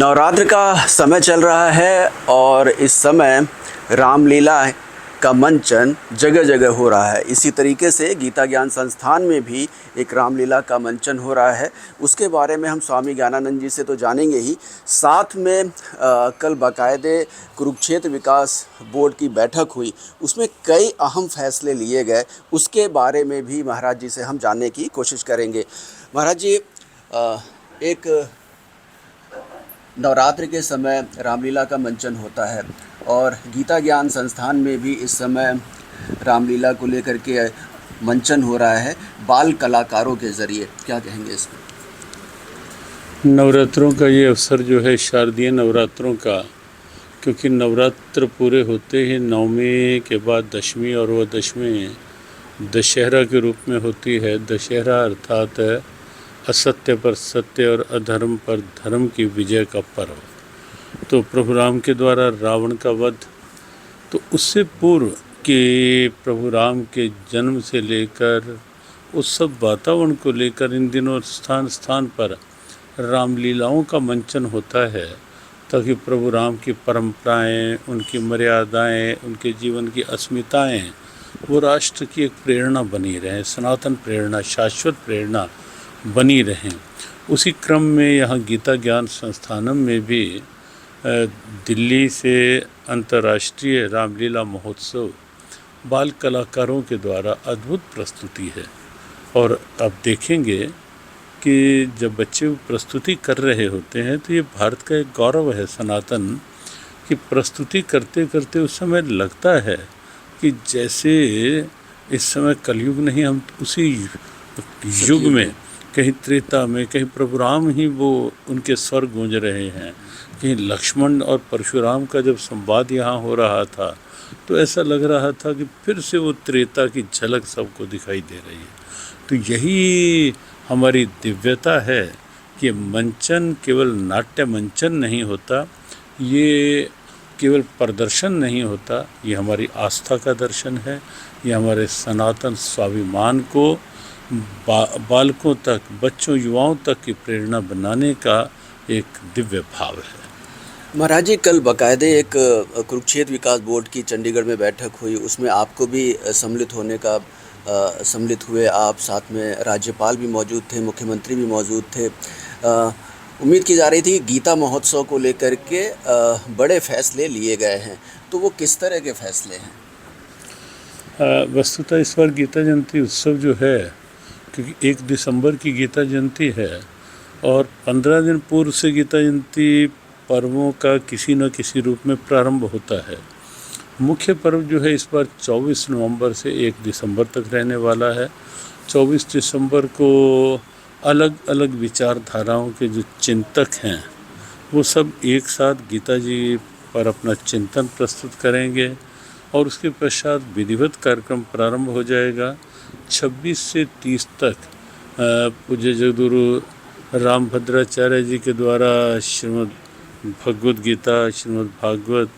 नवरात्र का समय चल रहा है और इस समय रामलीला का मंचन जगह जगह हो रहा है। इसी तरीके से गीता ज्ञान संस्थान में भी एक रामलीला का मंचन हो रहा है। उसके बारे में हम स्वामी ज्ञानानंद जी से तो जानेंगे ही, साथ में कल बाकायदे कुरुक्षेत्र विकास बोर्ड की बैठक हुई, उसमें कई अहम फैसले लिए गए, उसके बारे में भी महाराज जी से हम जानने की कोशिश करेंगे। महाराज जी, एक नवरात्र के समय रामलीला का मंचन होता है और गीता ज्ञान संस्थान में भी इस समय रामलीला को लेकर के मंचन हो रहा है बाल कलाकारों के ज़रिए। क्या कहेंगे इसमें? नवरात्रों का ये अवसर जो है शारदीय नवरात्रों का, क्योंकि नवरात्र पूरे होते ही नवमी के बाद दशमी, और वह दशमी दशहरा के रूप में होती है। दशहरा अर्थात असत्य पर सत्य और अधर्म पर धर्म की विजय का पर्व। तो प्रभु राम के द्वारा रावण का वध, तो उससे पूर्व कि प्रभु राम के जन्म से लेकर उस सब वातावरण को लेकर इन दिनों स्थान स्थान पर रामलीलाओं का मंचन होता है, ताकि प्रभु राम की परंपराएं, उनकी मर्यादाएं, उनके जीवन की अस्मिताएं वो राष्ट्र की एक प्रेरणा बनी रहें, सनातन प्रेरणा, शाश्वत प्रेरणा बनी रहें। उसी क्रम में यहाँ गीता ज्ञान संस्थानम में भी दिल्ली से अंतर्राष्ट्रीय रामलीला महोत्सव बाल कलाकारों के द्वारा अद्भुत प्रस्तुति है। और अब देखेंगे कि जब बच्चे प्रस्तुति कर रहे होते हैं तो ये भारत का एक गौरव है सनातन, कि प्रस्तुति करते करते उस समय लगता है कि जैसे इस समय कलयुग नहीं, हम उसी युग में, कहीं त्रेता में, कहीं प्रभु राम ही वो उनके स्वर गूंज रहे हैं। कहीं लक्ष्मण और परशुराम का जब संवाद यहाँ हो रहा था तो ऐसा लग रहा था कि फिर से वो त्रेता की झलक सबको दिखाई दे रही है। तो यही हमारी दिव्यता है कि मंचन केवल नाट्य मंचन नहीं होता, ये केवल प्रदर्शन नहीं होता, ये हमारी आस्था का दर्शन है। ये हमारे सनातन स्वाभिमान को बालकों तक, बच्चों युवाओं तक की प्रेरणा बनाने का एक दिव्य भाव है। महाराज जी, कल बाकायदे एक कुरुक्षेत्र विकास बोर्ड की चंडीगढ़ में बैठक हुई, उसमें आपको भी सम्मिलित हुए आप, साथ में राज्यपाल भी मौजूद थे, मुख्यमंत्री भी मौजूद थे। उम्मीद की जा रही थी कि गीता महोत्सव को लेकर के बड़े फैसले लिए गए हैं, तो वो किस तरह के फैसले हैं? वस्तुतः इस बार गीता जयंती उत्सव जो है, क्योंकि 1 दिसंबर की गीता जयंती है और 15 दिन पूर्व से गीता जयंती पर्वों का किसी न किसी रूप में प्रारंभ होता है। मुख्य पर्व जो है इस बार 24 नवंबर से 1 दिसंबर तक रहने वाला है। 24 दिसंबर को अलग अलग विचारधाराओं के जो चिंतक हैं वो सब एक साथ गीता जी पर अपना चिंतन प्रस्तुत करेंगे और उसके पश्चात विधिवत कार्यक्रम प्रारंभ हो जाएगा। 26 से 30 तक पूज्य जगद्गुरु रामभद्राचार्य जी के द्वारा श्रीमद् भगवद गीता, श्रीमद् भागवत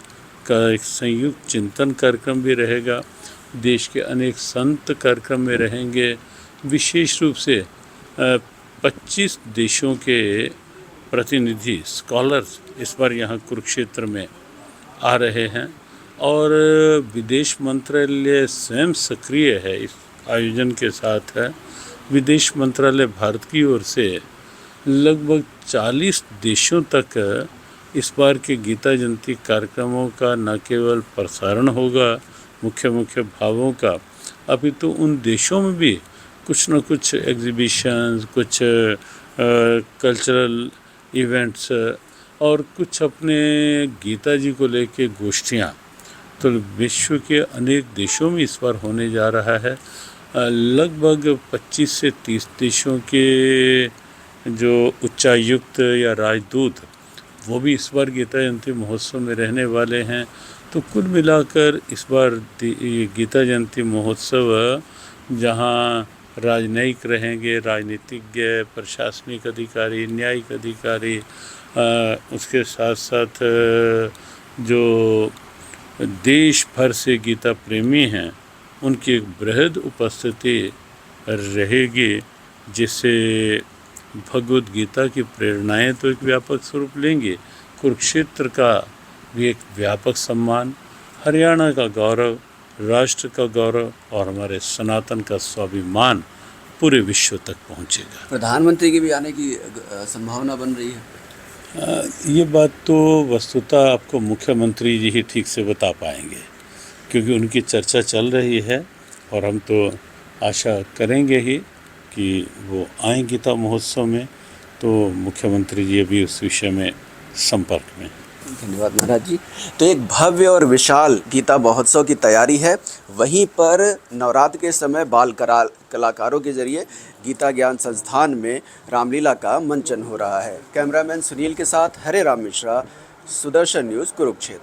का एक संयुक्त चिंतन कार्यक्रम भी रहेगा। देश के अनेक संत कार्यक्रम में रहेंगे। विशेष रूप से 25 देशों के प्रतिनिधि स्कॉलर्स इस बार यहाँ कुरुक्षेत्र में आ रहे हैं और विदेश मंत्रालय स्वयं सक्रिय है इस आयोजन के साथ है। विदेश मंत्रालय भारत की ओर से लगभग 40 देशों तक इस बार के गीता जयंती कार्यक्रमों का न केवल प्रसारण होगा मुख्य भावों का, अपितु उन देशों में भी कुछ न कुछ एग्जीबिशंस, कुछ कल्चरल इवेंट्स और कुछ अपने गीता जी को लेके गोष्ठियाँ, तो विश्व के अनेक देशों में इस बार होने जा रहा है। लगभग 25 से 30 देशों के जो उच्चायुक्त या राजदूत वो भी इस बार गीता जयंती महोत्सव में रहने वाले हैं। तो कुल मिलाकर इस बार गीता जयंती महोत्सव जहां राजनयिक रहेंगे, राजनीतिज्ञ, प्रशासनिक अधिकारी, न्यायिक अधिकारी, उसके साथ साथ जो देश भर से गीता प्रेमी हैं उनकी एक बृहद उपस्थिति रहेगी, जिससे भगवद गीता की प्रेरणाएं तो एक व्यापक स्वरूप लेंगे, कुरुक्षेत्र का भी एक व्यापक सम्मान, हरियाणा का गौरव, राष्ट्र का गौरव और हमारे सनातन का स्वाभिमान पूरे विश्व तक पहुंचेगा। प्रधानमंत्री के भी आने की संभावना बन रही है। ये बात तो वस्तुतः आपको मुख्यमंत्री जी ही ठीक से बता पाएंगे, क्योंकि उनकी चर्चा चल रही है और हम तो आशा करेंगे ही कि वो आए गीता महोत्सव में, तो मुख्यमंत्री जी अभी उस विषय में संपर्क में। धन्यवाद महाराज जी। तो एक भव्य और विशाल गीता महोत्सव की तैयारी है, वहीं पर नवरात्र के समय बाल कलाकारों के जरिए गीता ज्ञान संस्थान में रामलीला का मंचन हो रहा है। कैमरामैन सुनील के साथ हरे राम मिश्रा, सुदर्शन न्यूज़, कुरुक्षेत्र।